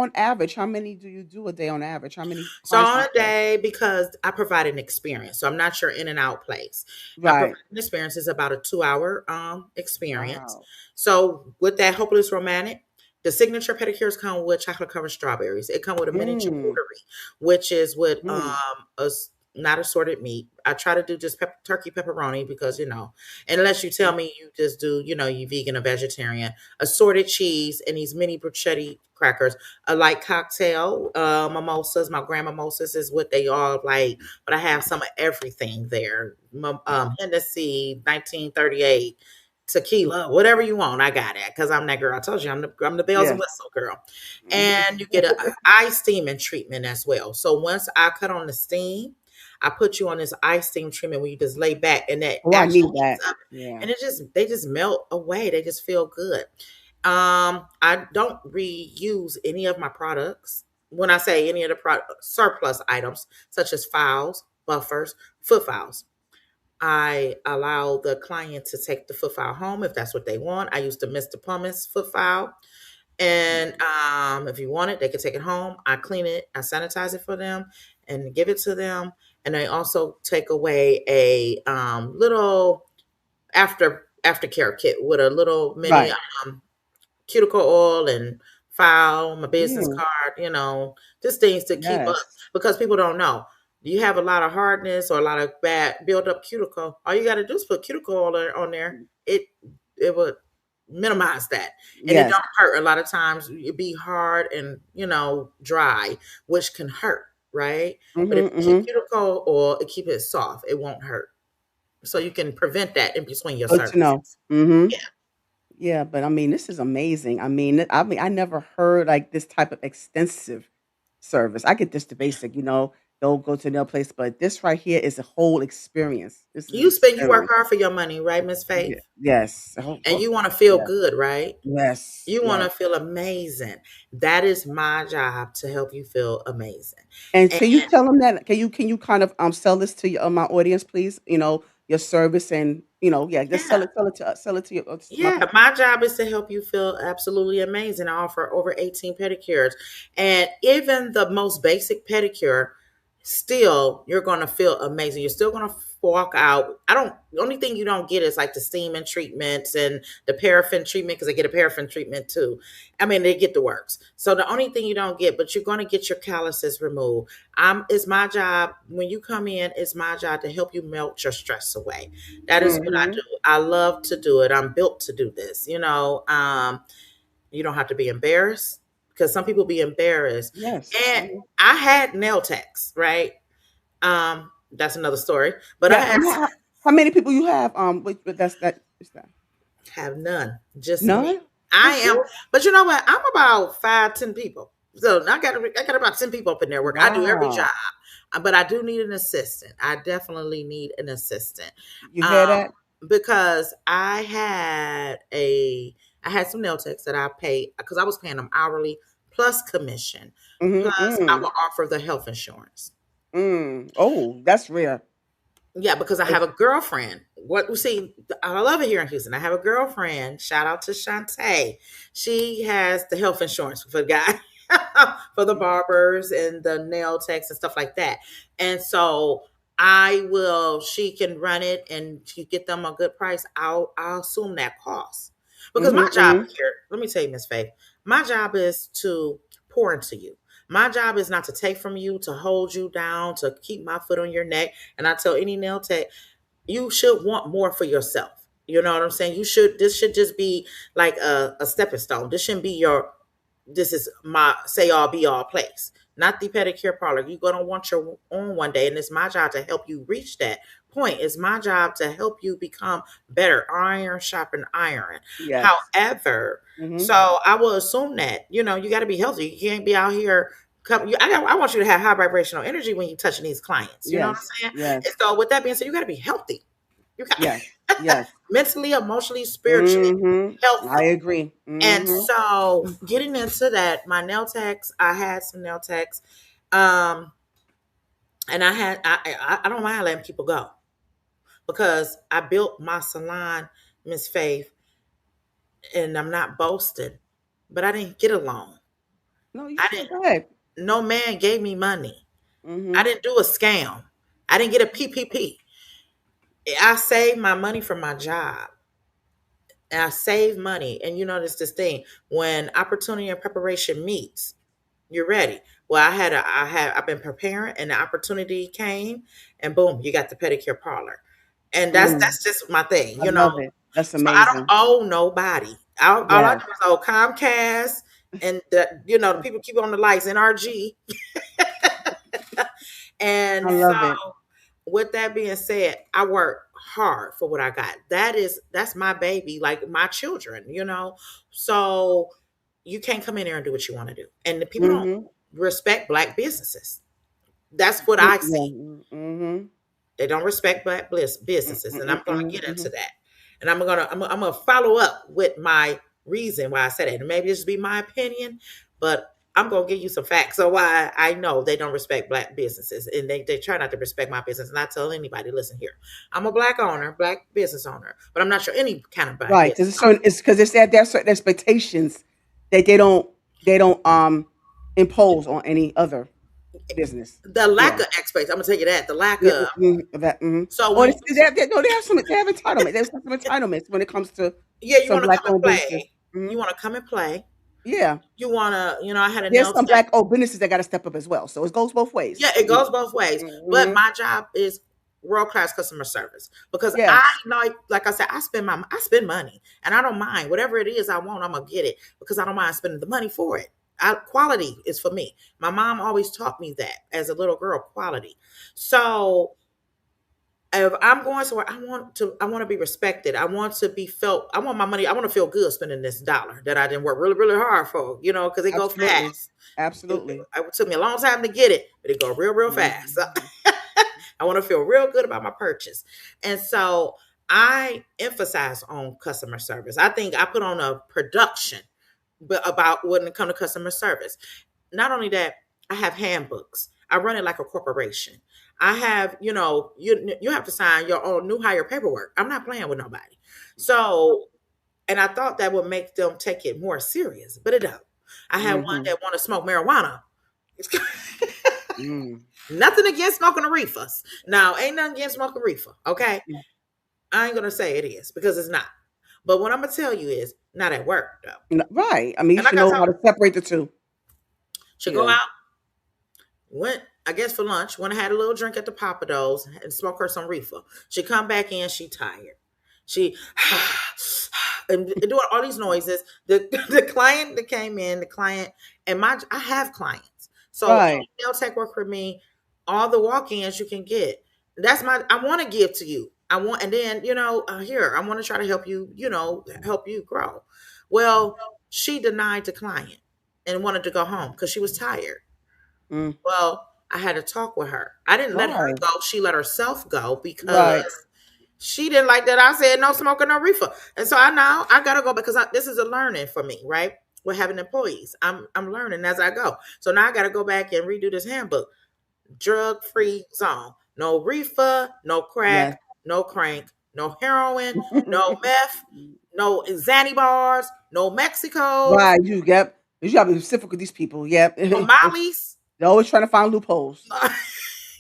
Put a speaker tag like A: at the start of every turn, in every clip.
A: On average, how many do you do a day on average? How many
B: So
A: clients do
B: on
A: you
B: a
A: serve?
B: day, because I provide an experience, so I'm not your in and out place. I provide
A: Right.
B: an experience. Is about a 2 hour experience.
A: Wow.
B: So with that hopeless romantic, the signature pedicures come with chocolate covered strawberries. It come with a mini
A: Mm,
B: charcuterie, which is with
A: mm.
B: not assorted meat. I try to do just turkey pepperoni because unless you tell me you just do you vegan or vegetarian, assorted cheese and these mini bruschetti crackers, a light cocktail, mimosas. My grand mimosas is what they are like, but I have some of everything there. Hennessy, 1938, tequila, whatever you want, I got it because I'm that girl. I told you I'm the bells and
A: Yes.
B: whistle girl,
A: Mhm.
B: and you get a eye steaming treatment as well. So once I cut on the steam, I put you on this eye steam treatment where you just lay back and that
A: Oh, I
B: actually
A: need
B: heats
A: that.
B: up,
A: Yeah.
B: and they just melt away. They just feel good. I don't reuse any of my products. When I say any of the surplus items, such as files, buffers, foot files, I allow the client to take the foot file home if that's what they want. I use the Mr. Pumice foot file. And if you want it, they can take it home. I clean it, I sanitize it for them, and give it to them. And I also take away a little aftercare kit with a little mini
A: Right.
B: cuticle oil and file, my business
A: Mm,
B: card, just things to keep up
A: yes.
B: because people don't know. You have a lot of hardness or a lot of bad build up cuticle. All you got to do is put cuticle oil on there. It would minimize that, and it
A: Yes.
B: don't hurt. A lot of times it be hard and dry, which can hurt, right? But if
A: Mhm,
B: you keep
A: mhm.
B: cuticle oil, it keep it soft. It won't hurt, so you can prevent that in between your
A: Good to know.
B: services.
A: Mhm.
B: Yeah.
A: Yeah, but I mean, this is amazing. I mean, I never heard like this type of extensive service. I get just the basic, don't go to no place, but this right here is a whole experience. This is an
B: You work
A: experience.
B: hard for your money, right, Miss
A: Ye
B: Faith?
A: yes. Oh,
B: And
A: oh,
B: you want to feel
A: yeah.
B: good, right?
A: Yes,
B: You want
A: yes.
B: to feel amazing. That is my job to help you feel amazing.
A: And
B: And
A: can you tell them that can you kind of, sell this to your my audience, please? Your service and, yeah, just
B: yeah,
A: sell it to your to my
B: yeah,
A: people.
B: my job is to help you feel absolutely amazing. I offer over 18 pedicures. And even the most basic pedicure, still you're gonna feel amazing. You're still gonna walk out. I don't The only thing you don't get is like the steaming treatments and the paraffin treatment, because they get a paraffin treatment too. I mean, they get the works. So the only thing you don't get, but you're gonna get your calluses removed. It's my job when you come in, it's my job to help you melt your stress away. That is what I do.
A: Mhm.
B: I love to do it. I'm built to do this. You don't have to be embarrassed because some people be embarrassed.
A: Yes.
B: And
A: Mhm.
B: I had nail techs, right? That's another story. But I
A: Yeah,
B: had
A: how many people you have, with that is that?
B: have none, just me.
A: None?
B: I
A: That's
B: am,
A: it?
B: but you know what? I'm about 5, 10 people. So I got about 10 people up in there working. I do every job,
A: Wow.
B: but I do need an assistant. I definitely need an assistant.
A: You hear
B: Um,
A: that?
B: because I had some nail techs that I paid because I was paying them hourly plus commission,
A: Mhm,
B: plus I
A: mm,
B: will offer the health insurance.
A: mm. Oh, that's rare.
B: Yeah, because I have
A: It's
B: a girlfriend. What we see, I love it here in Houston. I have a girlfriend. Shout out to Shantae. She has the health insurance for the guy, for the barbers and the nail techs and stuff like that. And so I will. She can run it, and she get them a good price. I'll assume that cost because my
A: mhm,
B: job
A: mhm.
B: here. Let me tell you, Miss Faith. My job is to pour into you. My job is not to take from you, to hold you down, to keep my foot on your neck. And I tell any nail tech, you should want more for yourself. You know what I'm saying? This should just be like a stepping stone. This is my say all be all place, not the pedicure parlor. You're going to want your own one day. And it's my job to help you reach that point. It's my job to help you become better. Iron sharpen iron.
A: Yes.
B: However,
A: Mhm.
B: so I will assume that, you got to be healthy. You can't be out here. I want you to have high vibrational energy when you're touching these clients. You know what I'm
A: Yes.
B: saying? And
A: Yes.
B: so, with that being said, you got to be healthy. You got
A: Yes. Yes.
B: mentally, emotionally, spiritually
A: Mhm. I
B: healthy.
A: agree.
B: And
A: Mhm.
B: so, getting into that, my nail techs, I had some nail techs, um, and I don't mind letting people go because I built my salon, Miss Faith, and I'm not boasting, but I didn't get along.
A: No, you
B: I
A: should.
B: didn't.
A: Go ahead.
B: No man gave me money. I
A: Mhm.
B: didn't do a scam. I didn't get a PPP. I saved my money from my job. And I saved money. And you notice this thing when opportunity and preparation meets, you're ready. Well, I've been preparing, and the opportunity came, and boom, you got the pedicure parlor, and that's
A: Mm.
B: that's just my thing,
A: I love it. That's
B: So I don't
A: amazing.
B: owe nobody. All I
A: Yes.
B: do is owe Comcast, and the people keep on the lights, NRG, and
A: I love it.
B: so with that being said, I work hard for what I got. That's my baby, like my children, So you can't come in there and do what you want to do. And the people don't
A: Mhm.
B: respect black businesses. That's what I
A: Yeah.
B: see.
A: Mhm.
B: They don't respect black
A: Mm,
B: businesses, and I'm
A: mm,
B: going to
A: mm,
B: get into
A: mhm.
B: that. And I'm gonna follow up with my reason why I said it. And maybe this be my opinion, but I'm gonna give you some facts on why I know they don't respect black businesses, and they try not to respect my business. And I tell anybody, listen here, I'm a black business owner, but I'm not sure any kind of black
A: Right, because
B: business
A: it's certain. It's because it's that there are certain expectations that they don't impose on any other business.
B: owner. The lack
A: Yeah.
B: of expectation. I'm gonna tell you that the lack
A: Yeah.
B: of.
A: That. Mhm.
B: So
A: Oh,
B: when
A: it's, no, they have some. They have entitlement. There's some entitlements when it comes to
B: yeah, you
A: some
B: want to come and
A: black-owned businesses.
B: play. You
A: Mhm.
B: want to come and play.
A: Yeah.
B: You want to, I had a
A: There's
B: nail
A: some
B: tech.
A: black-owned businesses that got to step up as well. So it goes both ways.
B: Yeah, it goes both ways. But
A: Mhm.
B: my job is world class customer service because I
A: Yes.
B: like I said, I spend money and I don't mind whatever it is I want. I'm gonna get it because I don't mind spending the money for it. Quality is for me. My mom always taught me that as a little girl, quality. So if I'm going somewhere, I want to be respected. I want to be felt. I want my money. I want to feel good spending this dollar that I didn't work really, really hard for, because it go
A: Absolutely.
B: fast.
A: Absolutely.
B: It took me a long time to get it, but it go real, real fast. So
A: Mhm.
B: I want to feel real good about my purchase. And so I emphasize on customer service. I think I put on a production but about when it comes to customer service. Not only that, I have handbooks. I run it like a corporation. I have, you have to sign your own new hire paperwork. I'm not playing with nobody. So, and I thought that would make them take it more serious, but it don't. I had one
A: Mhm.
B: that want to smoke marijuana.
A: Mm.
B: Nothing against smoking a reefers. Now, ain't nothing against smoking reefer. Okay, I ain't gonna say it is because it's not. But what I'm gonna tell you is not at work though.
A: Right. I mean, you
B: And like
A: should
B: I
A: know
B: told,
A: how to separate the two.
B: should go
A: Yeah.
B: out. Went, I guess, for lunch. Went and had a little drink at the Papados and smoked her some reefer. She come back in. She tired. She and doing all these noises. The the client that came in, the client and I have clients. So
A: Right.
B: any nail tech work for me. All the walk-ins you can get. That's I want to give to you. I want, and then here I want to try to help you. Help you grow. Well, she denied the client and wanted to go home because she was tired.
A: Mm.
B: Well, I had to talk with her. I didn't let her
A: Why?
B: go. She let herself go because
A: Right.
B: she didn't like that. I said no smoking, no reefer. And so I gotta go because this is a learning for me, right? We're having employees. I'm learning as I go. So now I gotta go back and redo this handbook. Drug free zone. No reefer, no
A: Yes.
B: crack, no crank, no heroin, no meth, no Xanny bars, no Mexicos,
A: Right. You got to be specific with these people. Yep.
B: no Molly's.
A: They're always trying to find loopholes.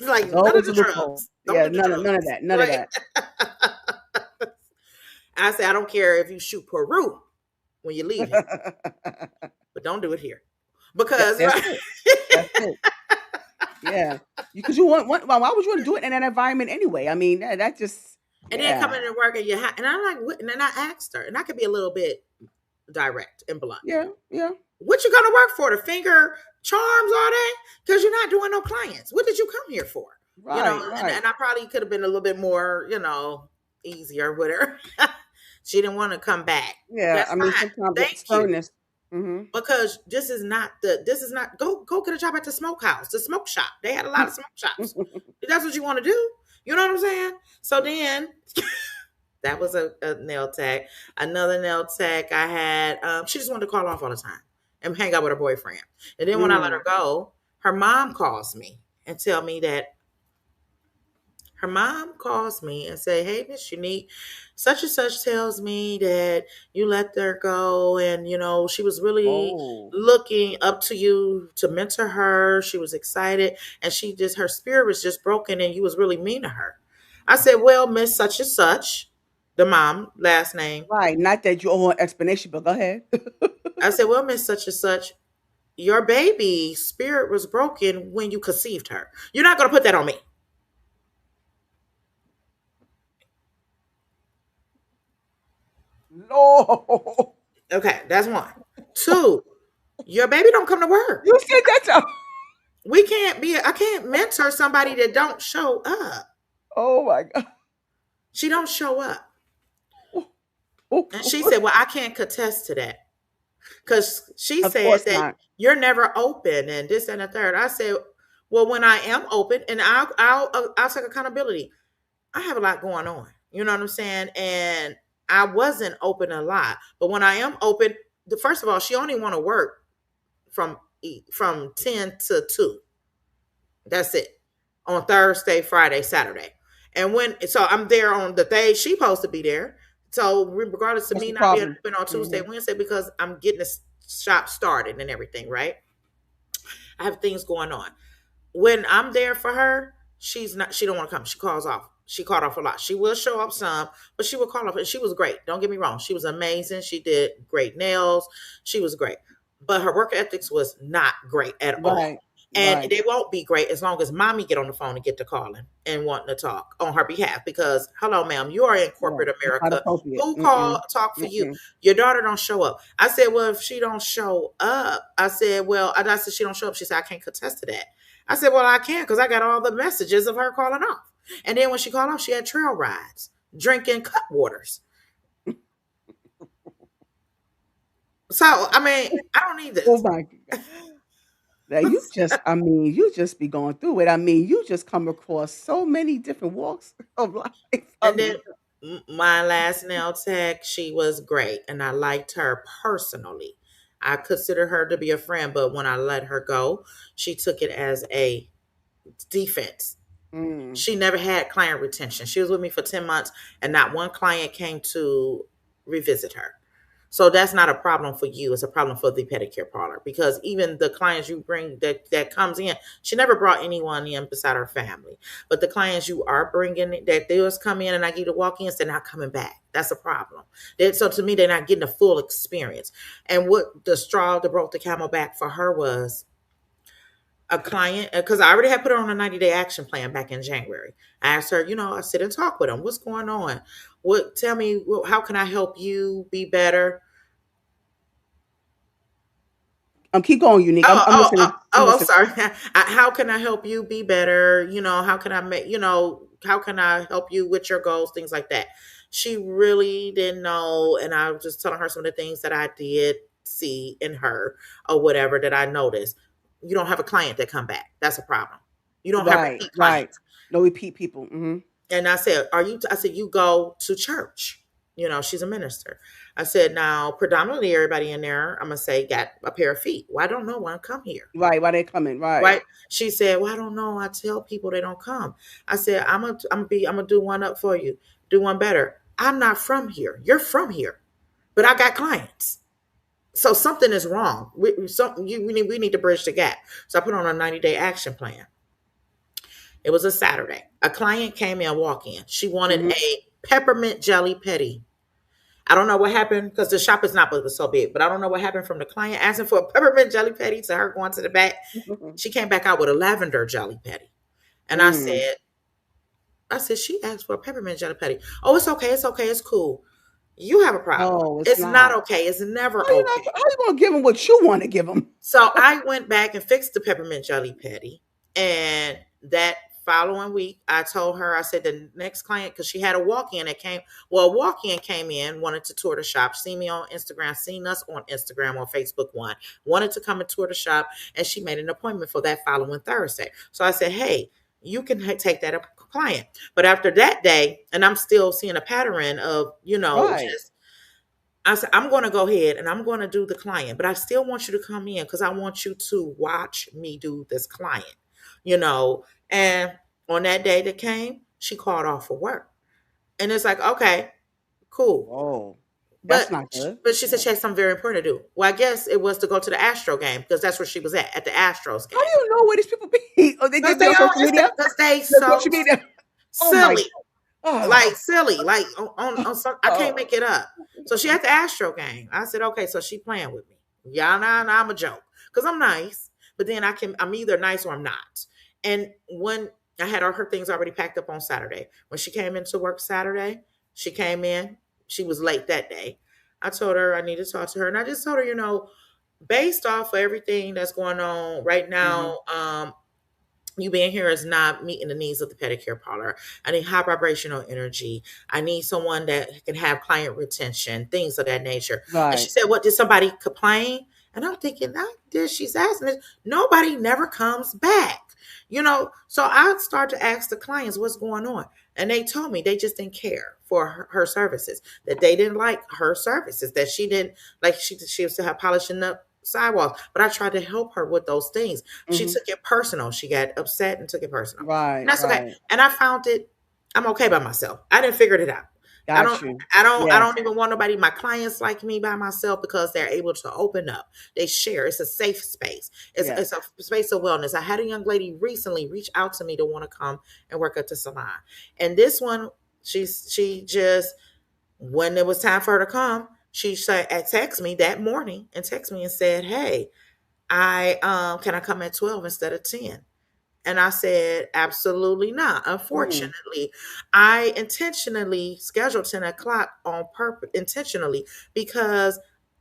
B: Like
A: There's
B: none of
A: always a
B: the
A: loophole.
B: drugs. Don't
A: Yeah.
B: do the
A: None of
B: drugs.
A: that. None of
B: Right?
A: that.
B: I say I don't care if you shoot Peru when you're leaving, but don't do it here because
A: That's it. That's it. Yeah. Because you why would you want to do it in that environment anyway? I mean, that just,
B: and then
A: yeah.
B: coming to work and and I'm like, and then I asked her, and I could be a little bit direct and blunt.
A: Yeah. Yeah.
B: What you gonna work for? The finger charms all day? Because you're not doing no clients. What did you come here for?
A: Right.
B: And,
A: Right.
B: I probably could have been a little bit more, easier with her. She didn't want to come back.
A: Yeah.
B: That's
A: I mean,
B: fine.
A: sometimes that
B: Thank you.
A: sternness. Hmm.
B: Because this is not go get a job at the smokehouse, the smoke shop. They had a lot of smoke shops. If that's what you want to do, you know what I'm saying? So then that was a nail tech. Another nail tech I had, she just wanted to call off all the time and hang out with her boyfriend. And then when I let
A: Mm.
B: her go, her mom calls me and tell me that Her mom calls me and say, "Hey, Miss Unique, such and such tells me that you let her go, and she was really
A: Oh,
B: looking up to you to mentor her. She was excited, and her spirit was just broken, and you was really mean to her." I said, "Well, Miss such and such, the mom last name."
A: right. Not that you owe an explanation, but go ahead.
B: I said, "Well, Miss such and such, your baby spirit was broken when you conceived her. You're not going to put that on me."
A: No.
B: Okay, that's one. Two, your baby don't come to work.
A: You said that to
B: I can't mentor somebody that don't show up.
A: Oh my God.
B: She don't show up. And she said, "Well, I can't contest to that." Because she
A: Of
B: said
A: course
B: that
A: not.
B: you're never open and this and the third. I said, "Well, when I am open, and I'll take accountability. I have a lot going on. You know what I'm saying? And I wasn't open a lot. But when I am open, first of all, she only want to work from 10 to 2. That's it. On Thursday, Friday, Saturday. And I'm there on the day she supposed to be there. So regardless of
A: What's
B: me
A: the
B: not being
A: problem?
B: open on Tuesday,
A: Hmm.
B: Wednesday, because I'm getting the shop started and everything, right? I have things going on. When I'm there for her, she don't want to come. She calls off. She called off a lot. She will show up some, but she will call off. And she was great. Don't get me wrong. She was amazing. She did great nails. She was great. But her work ethics was not great at all.
A: Right.
B: And
A: Right.
B: they won't be great as long as mommy get on the phone and get to calling and wanting to talk on her behalf. Because hello, ma'am, you are in
A: Right.
B: corporate
A: It's not
B: America.
A: appropriate.
B: Who call
A: Mm-mm.
B: talk for you?
A: Mm-mm.
B: Your daughter don't show up. I said, well, if she don't show up, I said, well, I said she don't show up. She said, I can't contest to that. I said, well, I can because I got all the messages of her calling off. And then when she called off, she had trail rides, drinking cut waters. So, I mean, I don't need
A: Oh
B: this.
A: my God. Now you just be going through it. I mean, you just come across so many different walks of life. I
B: And then
A: mean,
B: my last nail tech, she was great. And I liked her personally. I consider her to be a friend, but when I let her go, she took it as a defense.
A: mm,
B: She never had client retention. She was with me for 10 months and not one client came to revisit her. So that's not a problem for you. It's a problem for the pedicure parlor because even the clients you bring that comes in, she never brought anyone in beside her family. But the clients you are bringing that they just come in and I get to walk in, they're not coming back. That's a problem. So to me, they're not getting a full experience. And what the straw that broke the camel back for her was a client because I already had put her on a 90-day action plan back in January. I asked her, I sit and talk with them. What's going on? Tell me, how can I help you be better?
A: keep going, Unique. I'm,
B: Oh,
A: I'm
B: oh, oh,
A: listening. I'm
B: oh, I'm
A: listening.
B: sorry. How can I help you be better? How can I make, how can I help you with your goals, things like that. She really didn't know. And I was just telling her some of the things that I did see in her or whatever that I noticed. You don't have a client that come back. That's a problem. You don't have
A: Right.
B: repeat
A: Right.
B: clients.
A: No repeat people. Hmm.
B: And I said, I said, you go to church. She's a minister. I said, now, predominantly everybody in there, I'm going to say, got a pair of feet. Well, I don't know why come here.
A: Right. Why they coming? Right.
B: Right. She said, well, I don't know. I tell people they don't come. I said, I'm gonna do one up for you. Do one better. I'm not from here. You're from here, but I got clients. So something is wrong. We need to bridge the gap. So I put on a 90-day action plan. It was a Saturday. A client came in, walk in. She wanted
A: Hmm.
B: a peppermint jelly petty. I don't know what happened because the shop is not so big, but I don't know what happened from the client asking for a peppermint jelly petty to her going to the back. She came back out with a lavender jelly petty. And
A: Mm.
B: I said, she asked for a peppermint jelly petty. Oh, it's okay. It's okay. It's cool. You have a problem.
A: No, it's
B: It's not
A: not.
B: okay. It's never
A: How you not?
B: okay.
A: How you gonna give them what you want to give them?
B: So I went back and fixed the peppermint jelly patty. And that following week, I told her, I said, the next client, because she had a walk in that came, well, a walk in came in, wanted to tour the shop, seen me on Instagram, seen us on Instagram, on Facebook one, wanted to come and tour the shop. And she made an appointment for that following Thursday. So I said, hey, you can take that up client. But after that day, and I'm still seeing a pattern of,
A: Right.
B: just I said, I'm going to go ahead and I'm going to do the client, but I still want you to come in because I want you to watch me do this client, you know. And on that day that came, she called off for work. And it's like, okay, cool.
A: Whoa. That's
B: But
A: not good.
B: but she said
A: Yeah.
B: she had something very important to do. Well, I guess it was to go to the Astro game because that's where she was at the Astros
A: How do
B: game.
A: you know where these people be? Oh, they
B: Because
A: just be on social media?
B: because they
A: Your
B: so
A: social media? Oh my
B: silly.
A: oh,
B: Like silly, like on some, I can't
A: oh.
B: make it up. So she at the Astro game. I said, okay, so she playing with me. Yeah, nah, I'm a joke because I'm nice, but then I'm either nice or I'm not. And when I had all her things already packed up on Saturday, when she came into work Saturday, she came in. She was late that day. I told her I need to talk to her, and I just told her, based off of everything that's going on right
A: Mhm.
B: now, you being here is not meeting the needs of the pedicure parlor. I need high vibrational energy. I need someone that can have client retention, things of that nature. And she
A: Right.
B: said, what, did somebody complain? And I'm thinking, not this. She's asking this. Nobody never comes back. So I start to ask the clients what's going on. And they told me they just didn't care for her services, that they didn't like her services, that she didn't like, she was to have polishing up sidewalks. But I tried to help her with those things. She
A: Mhm.
B: took it personal. She got upset and took it personal. And
A: Right,
B: that's okay.
A: right.
B: And I found it, I'm okay by myself. I didn't figure it out. I don't
A: Got you.
B: I
A: Yes,
B: don't even want nobody, my clients like me by myself because they're able to open up. They share. It's a safe space. It's
A: yes.
B: a space of wellness. I had a young lady recently reach out to me to want to come and work at the salon. And this one, she just, when it was time for her to come, she said, text me that morning and text me and said, hey, I can I come at 12 instead of 10? And I said, absolutely not.
A: Mm.
B: Unfortunately, I intentionally scheduled 10 o'clock on purpose, intentionally, because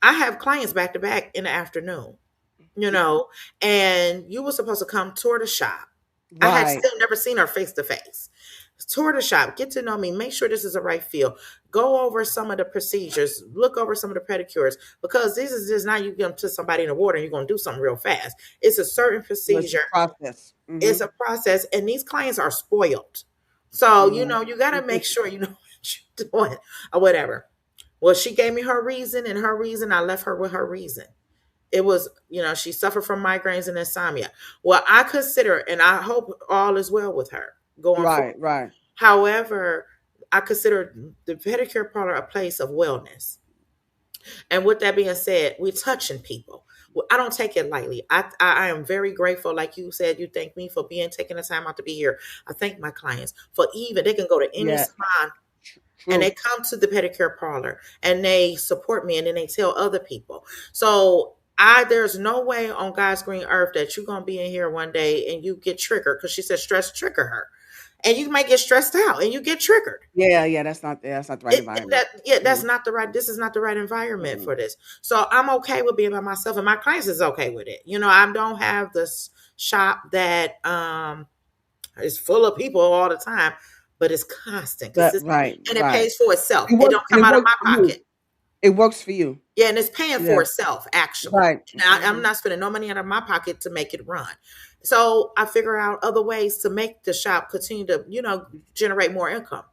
B: I have clients back to back in the afternoon, you know, and you were supposed to come tour the shop. I had
A: Right.
B: still never seen her face to face. Tour the shop, get to know me, make sure this is the right feel. Go over some of the procedures, look over some of the pedicures, because this is just not you get to somebody in the water and you're going to do something real fast. It's a certain
A: Was the
B: procedure,
A: process.
B: it's
A: Mhm.
B: a process, and these clients are spoiled. So,
A: Yeah.
B: you got to make sure you know what you're doing or whatever. Well, she gave me her reason, and her reason, I left her with her reason. It was, she suffered from migraines and insomnia. Well, I consider, and I hope all is well with her going forward.
A: Right, right.
B: However, I consider the pedicure parlor a place of wellness. And with that being said, we're touching people. Well, I don't take it lightly. I am very grateful. Like you said, you thank me for taking the time out to be here. I thank my clients for, even they can go to any
A: Yeah.
B: salon and
A: True.
B: they come to the pedicure parlor and they support me and then they tell other people. So there's no way on God's green earth that you're gonna be in here one day and you get triggered, because she said stress trigger her. And you might get stressed out and you get triggered.
A: Yeah, yeah, that's not the right environment.
B: That's
A: Mhm.
B: not the right, this is not the right environment
A: Mm-mm.
B: for this. So I'm okay with being by myself, and my clients is okay with it. I don't have this shop that is full of people all the time, but it's constant,
A: But
B: consistent,
A: right,
B: and it
A: right.
B: pays for itself.
A: It
B: It
A: works
B: don't
A: and
B: come
A: it
B: out of
A: works
B: my
A: for you.
B: pocket.
A: It works for you.
B: Yeah, and it's paying for
A: Yeah.
B: itself, actually.
A: Right.
B: Now, I'm
A: Mhm.
B: not spending no money out of my pocket to make it run. So I figure out other ways to make the shop continue to, generate more income.